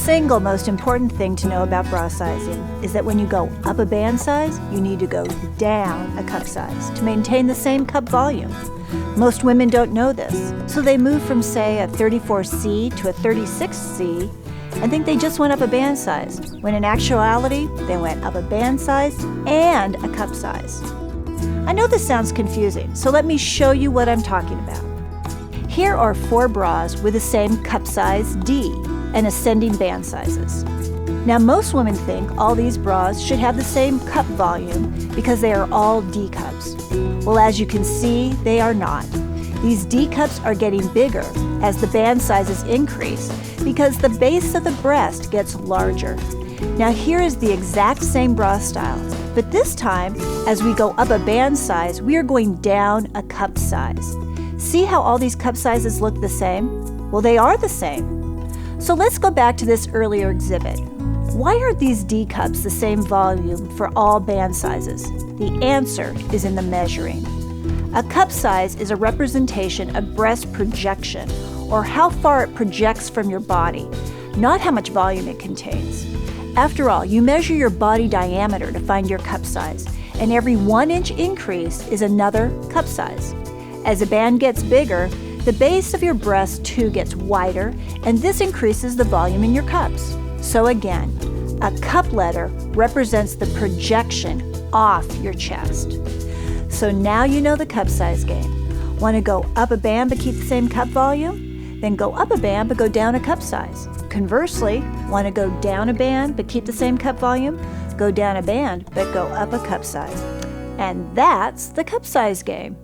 single most important thing to know about bra sizing is that when you go up a band size, you need to go down a cup size to maintain the same cup volume. Most women don't know this, so they move from, say, a 34C to a 36C and think they just went up a band size, when in actuality, they went up a band size and a cup size. I know this sounds confusing, so let me show you what I'm talking about. Here are 4 bras with the same cup size D and ascending band sizes. Now, most women think all these bras should have the same cup volume because they are all D cups. Well, as you can see, they are not. These D cups are getting bigger as the band sizes increase because the base of the breast gets larger. Now, here is the exact same bra style, but this time, as we go up a band size, we are going down a cup size. See how all these cup sizes look the same? Well, they are the same. So let's go back to this earlier exhibit. Why are these D cups the same volume for all band sizes? The answer is in the measuring. A cup size is a representation of breast projection, or how far it projects from your body, not how much volume it contains. After all, you measure your body diameter to find your cup size, and every 1-inch increase is another cup size. As a band gets bigger, the base of your breast too gets wider, and this increases the volume in your cups. So again, a cup letter represents the projection off your chest. So now you know the cup size game. Want to go up a band but keep the same cup volume? Then go up a band but go down a cup size. Conversely, want to go down a band but keep the same cup volume? Go down a band but go up a cup size. And that's the cup size game.